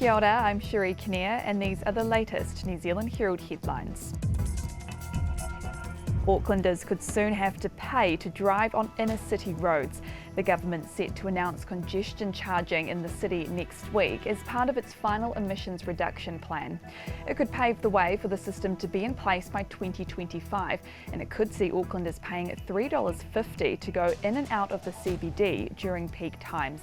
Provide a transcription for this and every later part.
Kia ora, I'm Cherie Kinnear and these are the latest New Zealand Herald headlines. Aucklanders could soon have to pay to drive on inner city roads. The government's set to announce congestion charging in the city next week as part of its final emissions reduction plan. It could pave the way for the system to be in place by 2025, and it could see Aucklanders paying $3.50 to go in and out of the CBD during peak times.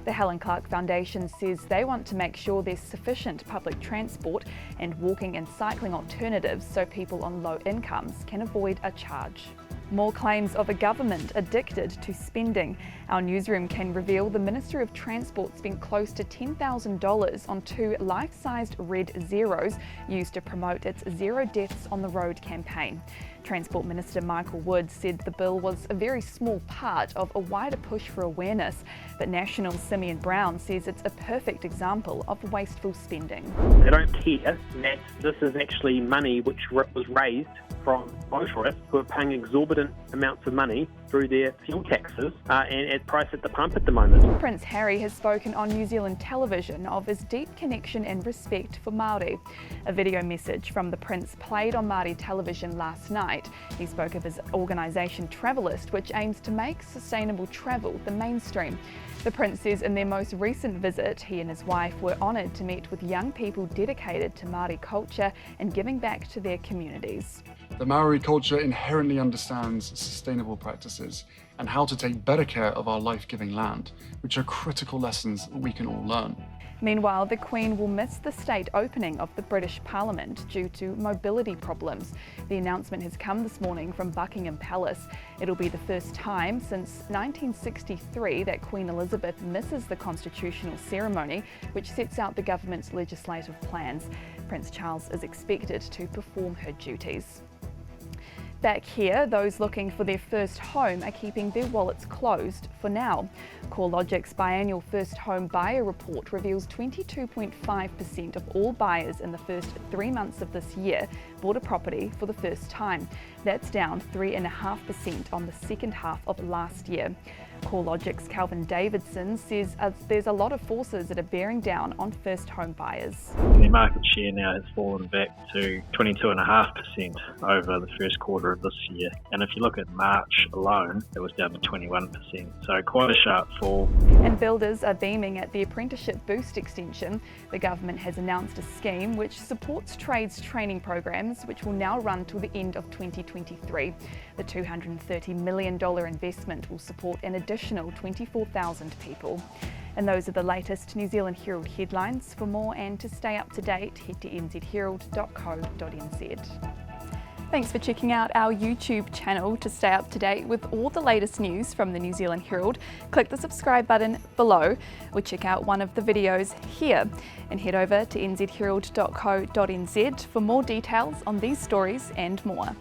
The Helen Clark Foundation says they want to make sure there's sufficient public transport and walking and cycling alternatives so people on low incomes can avoid a charge. More claims of a government addicted to spending. Our newsroom can reveal the Ministry of Transport spent close to $10,000 on 2 life-sized red Zeros used to promote its Zero Deaths on the Road campaign. Transport Minister Michael Wood said the bill was a very small part of a wider push for awareness, but National Simeon Brown says it's a perfect example of wasteful spending. They don't care that this is actually money which was raised from motorists who are paying exorbitant amounts of money through their fuel taxes and at price at the pump at the moment. Prince Harry has spoken on New Zealand television of his deep connection and respect for Māori. A video message from the Prince played on Māori television last night. He spoke of his organisation Travelist, which aims to make sustainable travel the mainstream. The Prince says in their most recent visit, he and his wife were honoured to meet with young people dedicated to Māori culture and giving back to their communities. The Maori culture inherently understands sustainable practices and how to take better care of our life-giving land, which are critical lessons we can all learn. Meanwhile, the Queen will miss the state opening of the British Parliament due to mobility problems. The announcement has come this morning from Buckingham Palace. It'll be the first time since 1963 that Queen Elizabeth misses the constitutional ceremony, which sets out the government's legislative plans. Prince Charles is expected to perform her duties. Back here, those looking for their first home are keeping their wallets closed for now. CoreLogic's biannual first home buyer report reveals 22.5% of all buyers in the first 3 months of this year bought a property for the first time. That's down 3.5% on the second half of last year. CoreLogic's Calvin Davidson says there's a lot of forces that are bearing down on first home buyers. Their market share now has fallen back to 22.5% over the first quarter of this year. And if you look at March alone, it was down to 21%. So quite a sharp fall. And builders are beaming at the Apprenticeship Boost extension. The government has announced a scheme which supports trades training programs, which will now run till the end of 2023. The $230 million investment will support an additional 24,000 people. And those are the latest New Zealand Herald headlines. For more and to stay up to date, head to nzherald.co.nz. Thanks for checking out our YouTube channel. To stay up to date with all the latest news from the New Zealand Herald, click the subscribe button below or check out one of the videos here and head over to nzherald.co.nz for more details on these stories and more.